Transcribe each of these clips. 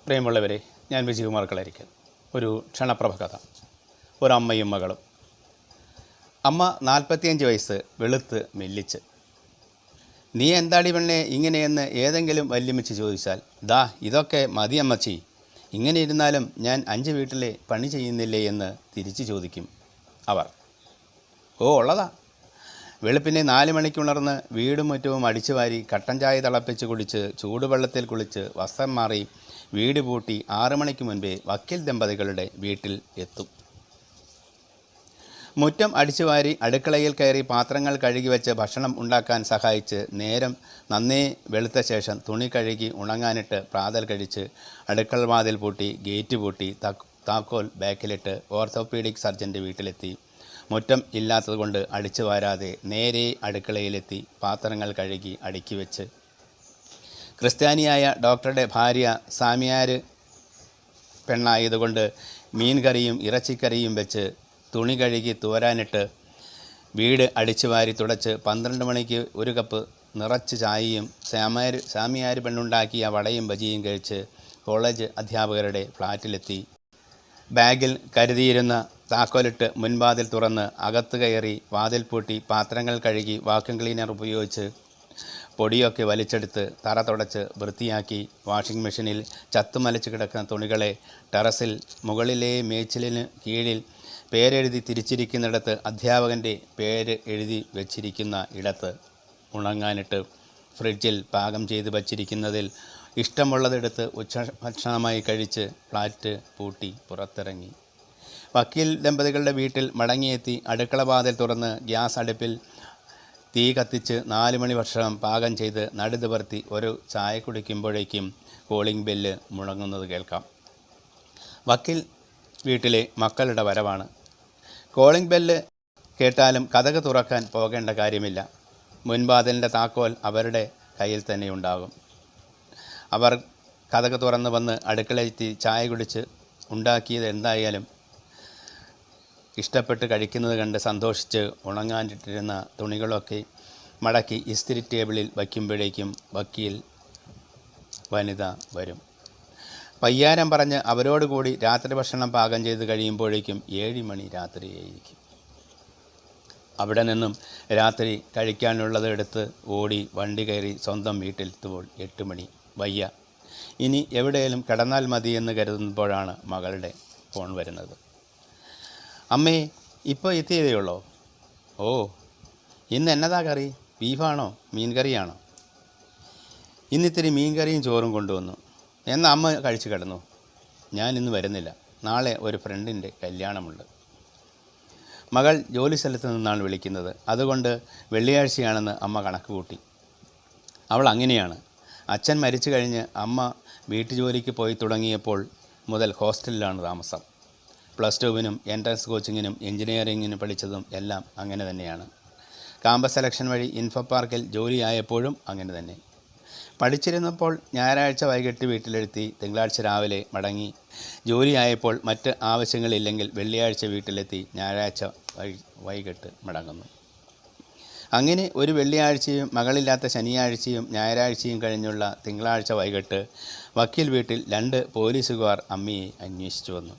പ്രിയമുള്ളവരെ, ഞാൻ വിജയകുമാർ കളരിക്കൽ. ഒരു ക്ഷണപ്രഭ കഥ. ഒരമ്മയും മകളും. അമ്മ 45 വയസ്സ്, വെളുത്ത് മെല്ലിച്ച്. നീ എന്താടി പെണ്ണെ ഇങ്ങനെയെന്ന് ഏതെങ്കിലും വല്യമ്മച്ചി ചോദിച്ചാൽ, ദാ ഇതൊക്കെ മതി അമ്മച്ചി, ഇങ്ങനെ ഇരുന്നാലും ഞാൻ 5 വീട്ടിലെ പണി ചെയ്യുന്നില്ലേ എന്ന് തിരിച്ചു ചോദിക്കും അവർ. ഓ ഉള്ളതാ. വെളുപ്പിനെ 4 മണിക്ക് ഉണർന്ന് വീടും മുറ്റവും അടിച്ചു വാരി, കട്ടൻ ചായ തിളപ്പിച്ച് കുടിച്ച്, ചൂടുവെള്ളത്തിൽ കുളിച്ച്, വസ്ത്രം മാറി, വീട് പൂട്ടി 6 മണിക്ക് മുൻപേ വക്കീൽ ദമ്പതികളുടെ വീട്ടിൽ എത്തും. മുറ്റം അടിച്ചുവാരി അടുക്കളയിൽ കയറി പാത്രങ്ങൾ കഴുകി വെച്ച് ഭക്ഷണം ഉണ്ടാക്കാൻ സഹായിച്ച്, നേരം നന്നേ വെളുത്ത ശേഷം തുണി കഴുകി ഉണങ്ങാനിട്ട് പ്രാതൽ കഴിച്ച്, അടുക്കള വാതിൽ പൂട്ടി, ഗേറ്റ് പൂട്ടി, താക്കോൽ ബാക്കിലിട്ട് ഓർത്തോപീഡിക് സർജൻ്റെ വീട്ടിലെത്തി. മുറ്റം ഇല്ലാത്തതുകൊണ്ട് അടിച്ചു വാരാതെ നേരെ അടുക്കളയിലെത്തി പാത്രങ്ങൾ കഴുകി അടുക്കി വെച്ച്, ക്രിസ്ത്യാനിയായ ഡോക്ടറുടെ ഭാര്യ സാമിയാർ പെണ്ണായതുകൊണ്ട് മീൻ കറിയും ഇറച്ചിക്കറിയും വെച്ച്, തുണി കഴുകി തോരാനിട്ട്, വീട് അടിച്ചു വാരി തുടച്ച് 12 മണിക്ക് 1 കപ്പ് നിറച്ച് ചായയും സാമിയാർ പെണ്ണുണ്ടാക്കിയ വടയും ബജിയും കഴിച്ച് കോളേജ് അധ്യാപകരുടെ ഫ്ലാറ്റിലെത്തി. ബാഗിൽ കരുതിയിരുന്ന താക്കോലിട്ട് മുൻവാതിൽ തുറന്ന് അകത്ത് കയറി വാതിൽ പൂട്ടി പാത്രങ്ങൾ കഴുകി വാക്യൂം ക്ലീനർ ഉപയോഗിച്ച് പൊടിയൊക്കെ വലിച്ചെടുത്ത് തറ തുടച്ച് വൃത്തിയാക്കി, വാഷിംഗ് മെഷീനിൽ ചത്തുമലച്ച് കിടക്കുന്ന തുണികളെ ടെറസിൽ മുകളിലെ മേച്ചിലിന് കീഴിൽ പേരെഴുതി തിരിച്ചിരിക്കുന്നിടത്ത് അധ്യാപകൻ്റെ പേര് എഴുതി വച്ചിരിക്കുന്ന ഇടത്ത് ഉണങ്ങാനിട്ട്, ഫ്രിഡ്ജിൽ പാകം ചെയ്ത് വച്ചിരിക്കുന്നതിൽ ഇഷ്ടമുള്ളതെടുത്ത് ഉച്ചഭക്ഷണമായി കഴിച്ച് ഫ്ലാറ്റ് പൂട്ടി പുറത്തിറങ്ങി. വക്കീൽ ദമ്പതികളുടെ വീട്ടിൽ മടങ്ങിയെത്തി അടുക്കള വാതിൽ തുറന്ന് ഗ്യാസ് അടുപ്പിൽ തീ കത്തിച്ച് 4 മണി ഭക്ഷണം പാകം ചെയ്ത് നടുനിവർത്തി ഒരു ചായ കുടിക്കുമ്പോഴേക്കും കോളിംഗ് ബെല്ല് മുഴങ്ങുന്നത് കേൾക്കാം. വക്കീൽ വീട്ടിലെ മക്കളുടെ വരവാണ്. കോളിംഗ് ബെല്ല് കേട്ടാലും കതക് തുറക്കാൻ പോകേണ്ട കാര്യമില്ല. മുൻവാതിലിൻ്റെ താക്കോൽ അവരുടെ കയ്യിൽ തന്നെ ഉണ്ടാകും. അവർ കതക് തുറന്ന് വന്ന് അടുക്കളയെത്തി ചായ കുടിച്ച് ഉണ്ടാക്കിയത് എന്തായാലും ഇഷ്ടപ്പെട്ട് കഴിക്കുന്നത് കണ്ട് സന്തോഷിച്ച് ഉണങ്ങാനിട്ടിരുന്ന തുണികളൊക്കെ മടക്കി ഇസ്തിരി ടേബിളിൽ വയ്ക്കുമ്പോഴേക്കും വക്കീൽ വനിത വരും. പയ്യാരം പറഞ്ഞ് അവരോടുകൂടി രാത്രി ഭക്ഷണം പാകം ചെയ്ത് കഴിയുമ്പോഴേക്കും 7 മണി രാത്രിയായിരിക്കും. അവിടെ നിന്നും രാത്രി കഴിക്കാനുള്ളത് എടുത്ത് ഓടി വണ്ടി കയറി സ്വന്തം വീട്ടിലെത്തുമ്പോൾ 8 മണി. വയ്യ, ഇനി എവിടെയെങ്കിലും കിടന്നാൽ മതിയെന്ന് കരുതുമ്പോഴാണ് മകളുടെ ഫോൺ വരുന്നത്. അമ്മേ, ഇപ്പോൾ എത്തിയതേ ഉള്ളോ? ഓ, ഇന്ന് എന്നതാ കറി? ബീഫാണോ മീൻ കറിയാണോ? ഇന്നിത്തിരി മീൻ കറിയും ചോറും കൊണ്ടുവന്നു. എന്നാൽ അമ്മ കഴിച്ചു കിടന്നു. ഞാൻ ഇന്ന് വരുന്നില്ല, നാളെ ഒരു ഫ്രണ്ടിൻ്റെ കല്യാണമുണ്ട്. മകൾ ജോലി സ്ഥലത്ത് നിന്നാണ് വിളിക്കുന്നത്, അതുകൊണ്ട് വെള്ളിയാഴ്ചയാണെന്ന് അമ്മ കണക്ക് കൂട്ടി. അവൾ അങ്ങനെയാണ്. അച്ഛൻ മരിച്ചു കഴിഞ്ഞ് അമ്മ വീട്ടുജോലിക്ക് പോയി തുടങ്ങിയപ്പോൾ മുതൽ ഹോസ്റ്റലിലാണ് താമസം. +2-നും എൻട്രൻസ് കോച്ചിങ്ങിനും എൻജിനീയറിങ്ങിനും പഠിച്ചതും എല്ലാം അങ്ങനെ തന്നെയാണ്. ക്യാമ്പസ് സെലക്ഷൻ വഴി ഇൻഫോ പാർക്കിൽ ജോലിയായപ്പോഴും അങ്ങനെ തന്നെ. പഠിച്ചിരുന്നപ്പോൾ ഞായറാഴ്ച വൈകിട്ട് വീട്ടിലെത്തി തിങ്കളാഴ്ച രാവിലെ മടങ്ങി. ജോലിയായപ്പോൾ മറ്റ് ആവശ്യങ്ങളില്ലെങ്കിൽ വെള്ളിയാഴ്ച വീട്ടിലെത്തി ഞായറാഴ്ച വൈകിട്ട് മടങ്ങുന്നു. അങ്ങനെ ഒരു വെള്ളിയാഴ്ചയും മകളില്ലാത്ത ശനിയാഴ്ചയും ഞായറാഴ്ചയും കഴിഞ്ഞുള്ള തിങ്കളാഴ്ച വൈകിട്ട് വക്കീൽ വീട്ടിൽ 2 പോലീസുകാർ അമ്മയെ അന്വേഷിച്ചു വന്നു.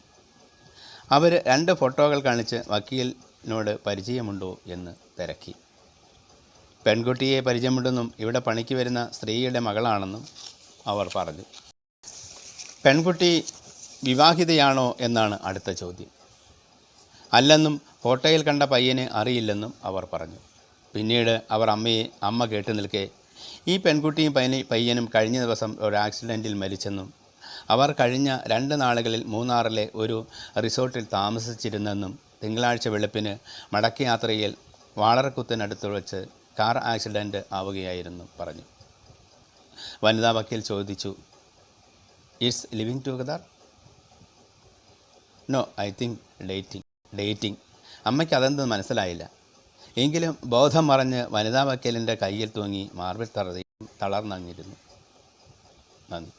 അവർ 2 ഫോട്ടോകൾ കാണിച്ച് വക്കീലിനോട് പരിചയമുണ്ടോ എന്ന് തിരക്കി. പെൺകുട്ടിയെ പരിചയമുണ്ടെന്നും ഇവിടെ പണിക്ക് വരുന്ന സ്ത്രീയുടെ മകളാണെന്നും അവർ പറഞ്ഞു. പെൺകുട്ടി വിവാഹിതയാണോ എന്നാണ് അടുത്ത ചോദ്യം. അല്ലെന്നും ഫോട്ടോയിൽ കണ്ട പയ്യനെ അറിയില്ലെന്നും അവർ പറഞ്ഞു. പിന്നീട് അവർ അമ്മ കേട്ടു നിൽക്കെ, ഈ പെൺകുട്ടിയും പയ്യനും കഴിഞ്ഞ ദിവസം ഒരു ആക്സിഡൻറ്റിൽ മരിച്ചെന്നും അവർ കഴിഞ്ഞ 2 നാളുകളിൽ മൂന്നാറിലെ ഒരു റിസോർട്ടിൽ താമസിച്ചിരുന്നെന്നും തിങ്കളാഴ്ച വെളുപ്പിന് മടക്കയാത്രയിൽ വാളറക്കുത്തിനടുത്ത് വെച്ച് കാർ ആക്സിഡൻറ്റ് ആവുകയായിരുന്നു പറഞ്ഞു. വനിതാ വക്കീൽ ചോദിച്ചു, it's living together? No, I think dating. അമ്മയ്ക്ക് അതെന്ത് മനസ്സിലായില്ല. എങ്കിലും ബോധം മറഞ്ഞ് വനിതാ വക്കീലിൻ്റെ കയ്യിൽ തൂങ്ങി മാർബിൾ തളർന്നങ്ങിരുന്നു. നന്ദി.